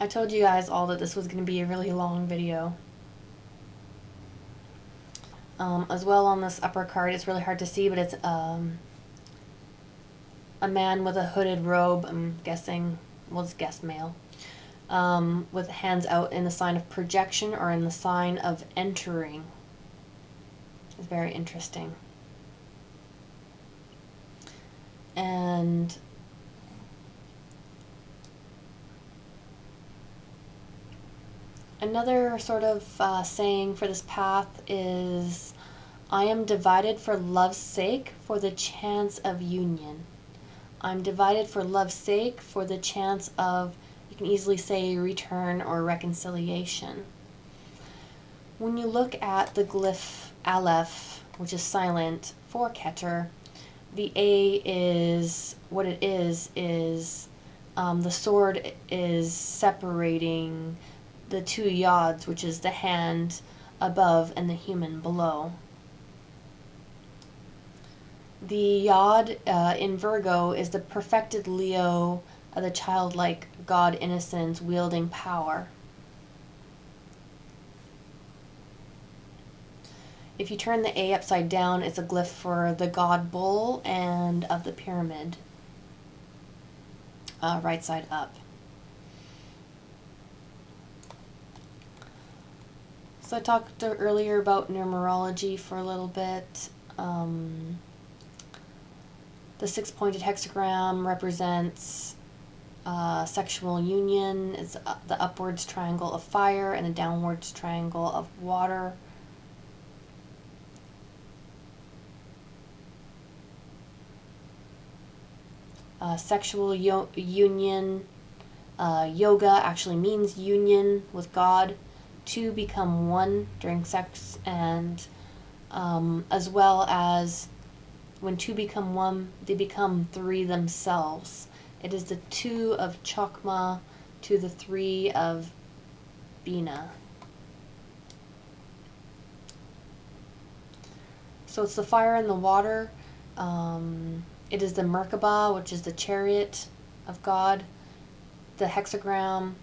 I told you guys all that this was going to be a really long video. As well, on this upper card, it's really hard to see, but it's a man with a hooded robe. I'm guessing, we'll just guess male. With hands out in the sign of projection or in the sign of entering. It's very interesting. And another sort of saying for this path is, I am divided for love's sake, for the chance of union. I'm divided for love's sake, for the chance of, you can easily say, return or reconciliation. When you look at the glyph aleph, which is silent for kether, the A is, what it is the sword is separating the two yods, which is the hand above and the human below. The yod in Virgo is the perfected Leo, the childlike God innocence wielding power. If you turn the A upside down, it's a glyph for the god bull and of the pyramid, right side up. So I talked earlier about numerology for a little bit. The six-pointed hexagram represents sexual union. It's the upwards triangle of fire and the downwards triangle of water. Sexual union, yoga actually means union with God, to become one during sex, and as well as when two become one, they become three themselves. It is the two of Chokmah to the three of Bina. So it's the fire and the water. It is the Merkabah, which is the chariot of God. The hexagram,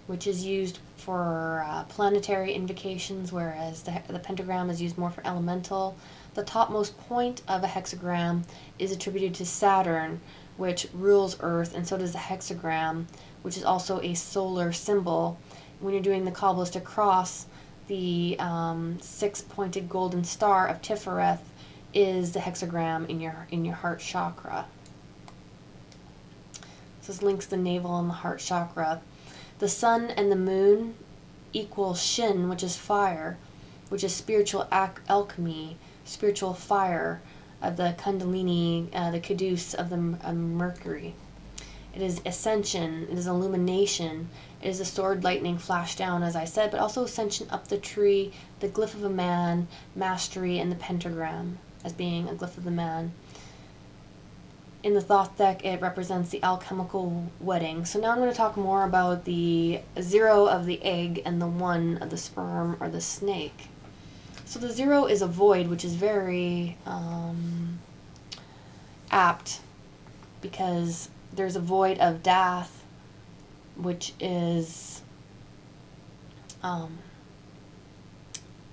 which is used for planetary invocations, whereas the pentagram is used more for elemental. The topmost point of a hexagram is attributed to Saturn, which rules Earth, and so does the hexagram, which is also a solar symbol. When you're doing the Kabbalistic cross, the six-pointed golden star of Tifareth is the hexagram in your heart chakra. This links the navel and the heart chakra. The sun and the moon equal Shin, which is fire, which is spiritual alchemy, spiritual fire of the Kundalini, the Caduce of the Mercury. It is ascension, it is illumination, it is a sword lightning flash down, as I said, but also ascension up the tree, the glyph of a man, mastery, and the pentagram as being a glyph of the man. In the Thoth deck, it represents the alchemical wedding. So now I'm going to talk more about the 0 of the egg and the 1 of the sperm or the snake. So the 0 is a void, which is very apt, because there's a void of death, which is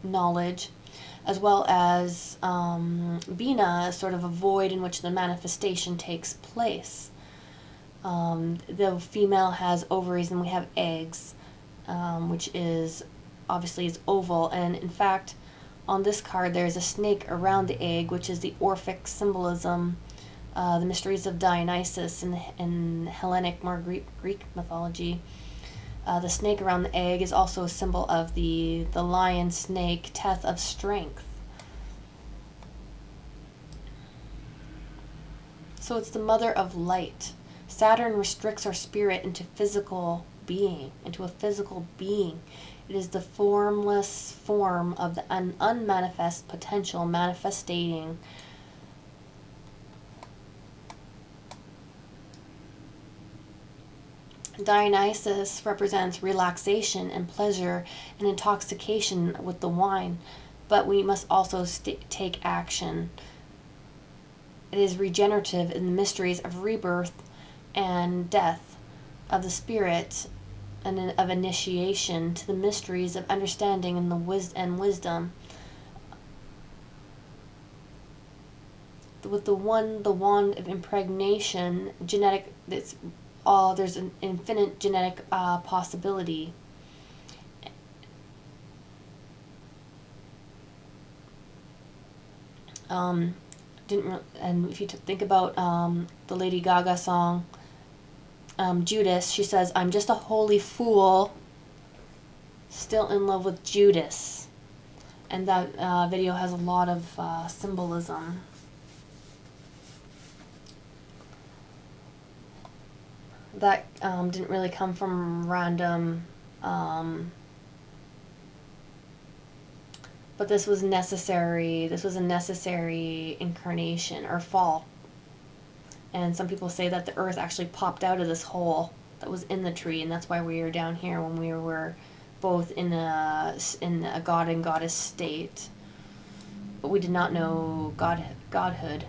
knowledge, as well as Bina, sort of a void in which the manifestation takes place. The female has ovaries and we have eggs, which is obviously is oval, and in fact on this card there's a snake around the egg, which is the Orphic symbolism, the mysteries of Dionysus in Hellenic, more Greek mythology. The snake around the egg is also a symbol of the lion snake, Teth of strength. So it's the mother of light. Saturn restricts our spirit into physical being, into a physical being. It is the formless form of the unmanifest potential manifesting. Dionysus represents relaxation and pleasure and intoxication with the wine, but we must also take action. It is regenerative in the mysteries of rebirth and death of the spirit, and of initiation to the mysteries of understanding and wisdom. With the wand of impregnation, there's an infinite genetic possibility. And if you think about the Lady Gaga song, Judas, she says, "I'm just a holy fool, still in love with Judas." And that video has a lot of symbolism. That didn't really come from random, but this was necessary. This was a necessary incarnation or fall. And some people say that the earth actually popped out of this hole that was in the tree, and that's why we were down here when we were both in a god and goddess state. But we did not know godhood.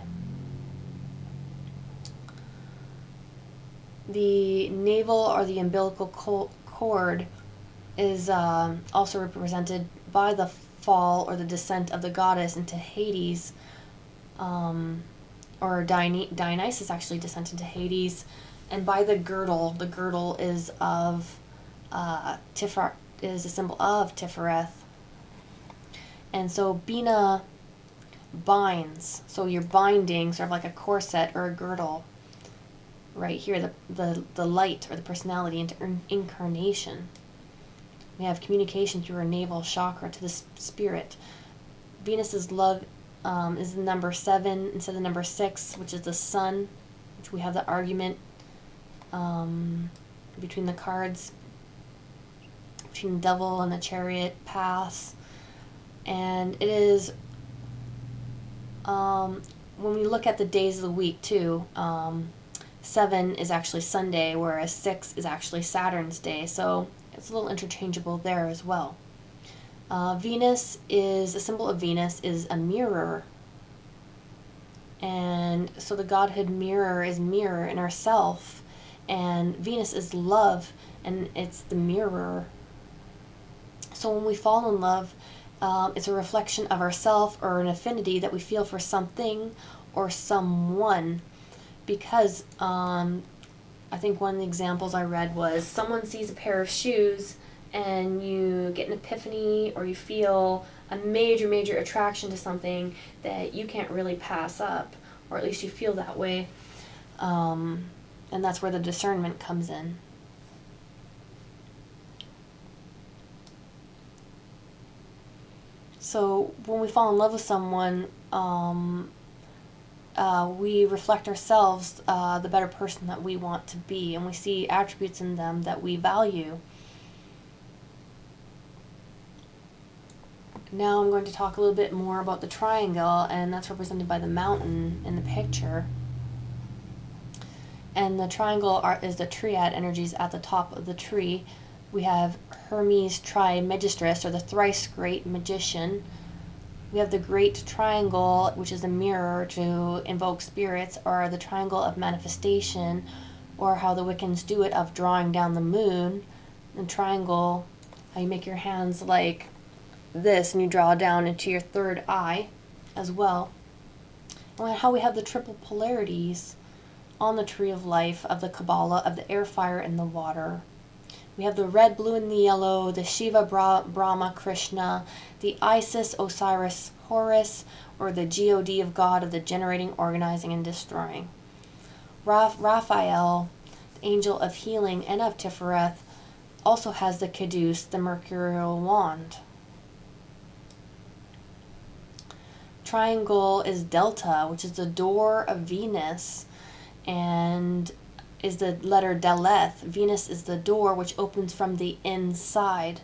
The navel or the umbilical cord is also represented by the fall or the descent of the goddess into Hades, or Dionysus actually descended into Hades, and by the girdle. The girdle is of is a symbol of Tifareth, and so Bina binds. So you're binding, sort of like a corset or a girdle. Right here, the light or the personality into incarnation. We have communication through our navel chakra to the spirit. Venus's love is the number 7 instead of the number 6, which is the sun, which we have the argument between the cards, between the devil and the chariot paths. And it is, when we look at the days of the week too, 7 is actually Sunday, whereas 6 is actually Saturn's day, so it's a little interchangeable there as well. Venus is, a symbol of Venus is a mirror, and so the godhood mirror is mirror in ourself, and Venus is love, and it's the mirror. So when we fall in love, it's a reflection of ourself or an affinity that we feel for something or someone. Because I think one of the examples I read was someone sees a pair of shoes and you get an epiphany, or you feel a major attraction to something that you can't really pass up, or at least you feel that way, and that's where the discernment comes in. So when we fall in love with someone, we reflect ourselves, the better person that we want to be, and we see attributes in them that we value. Now I'm going to talk a little bit more about the triangle, and that's represented by the mountain in the picture. And the triangle is the triad energies at the top of the tree. We have Hermes Trismegistus, or the thrice great magician. We have the great triangle, which is a mirror to invoke spirits, or the triangle of manifestation, or how the Wiccans do it, of drawing down the moon. And triangle, how you make your hands like this and you draw down into your third eye as well. And how we have the triple polarities on the tree of life of the Kabbalah, of the air, fire, and the water. We have the red, blue, and the yellow, the Shiva, Brahma, Krishna, the Isis, Osiris, Horus, or the God of God of the generating, organizing, and destroying. Raphael, the angel of healing and of Tifareth, also has the caduce, the mercurial wand. Triangle is Delta, which is the door of Venus, and is the letter Daleth. Venus is the door which opens from the inside.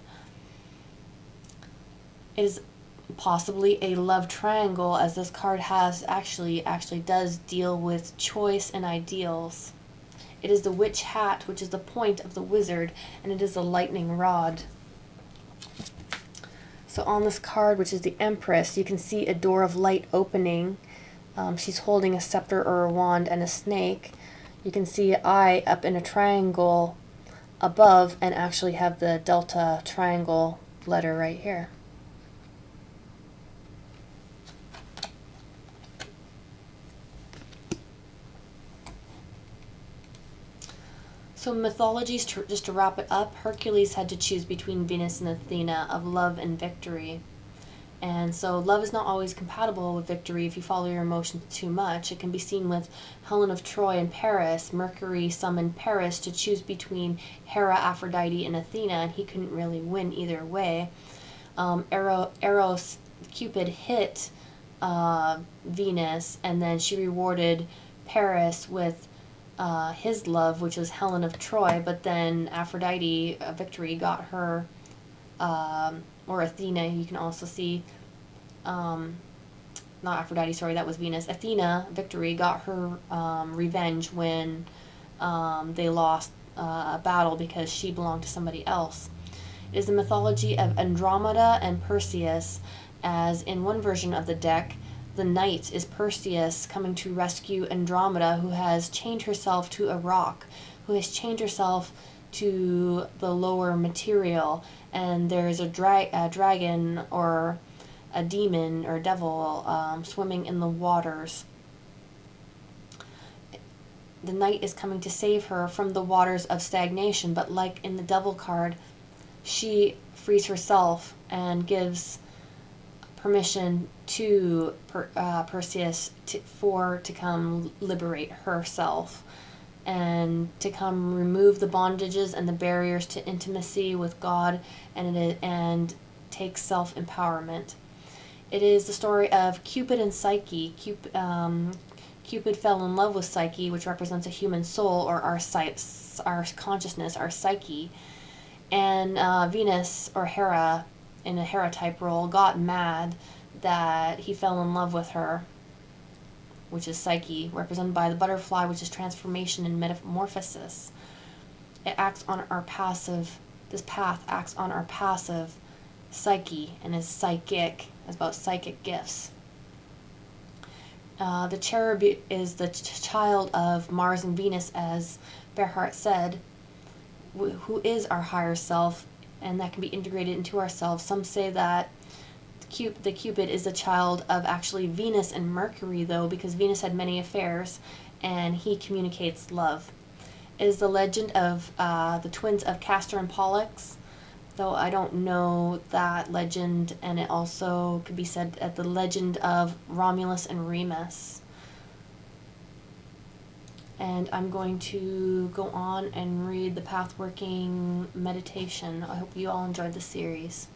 It is possibly a love triangle, as this card has actually does deal with choice and ideals. It is the witch hat, which is the point of the wizard, and it is the lightning rod. So on this card, which is the Empress, you can see a door of light opening. She's holding a scepter or a wand and a snake. You can see an eye up in a triangle above and actually have the delta triangle letter right here. So mythologies, just to wrap it up, Hercules had to choose between Venus and Athena of love and victory. And so love is not always compatible with victory if you follow your emotions too much. It can be seen with Helen of Troy and Paris. Mercury summoned Paris to choose between Hera, Aphrodite, and Athena, and he couldn't really win either way. Eros, Cupid, hit Venus, and then she rewarded Paris with his love, which was Helen of Troy, but then Aphrodite, victory, got her, or Athena, you can also see, not Aphrodite, sorry, that was Venus. Athena, victory, got her revenge when they lost a battle because she belonged to somebody else. It is the mythology of Andromeda and Perseus, as in one version of the deck, the knight is Perseus coming to rescue Andromeda, who has chained herself to a rock, who has chained herself to the lower material, and there's a dragon or a demon or devil swimming in the waters. The knight is coming to save her from the waters of stagnation, but like in the devil card, she frees herself and gives permission to Perseus to come liberate herself and to come remove the bondages and the barriers to intimacy with God, and take self-empowerment. It is the story of Cupid and Psyche. Cupid fell in love with Psyche, which represents a human soul, or our consciousness, our psyche, and Venus, or Hera, in a Hera type role, got mad that he fell in love with her, which is Psyche, represented by the butterfly, which is transformation and metamorphosis. It acts on our passive, this path acts on our passive psyche and is psychic, is about psychic gifts. The cherub is the child of Mars and Venus, as Berhart said, who is our higher self, and that can be integrated into ourselves. Some say that the Cupid is the child of actually Venus and Mercury, though, because Venus had many affairs, and he communicates love. It is the legend of the twins of Castor and Pollux, though I don't know that legend, and it also could be said at the legend of Romulus and Remus. And I'm going to go on and read the Pathworking meditation. I hope you all enjoyed the series.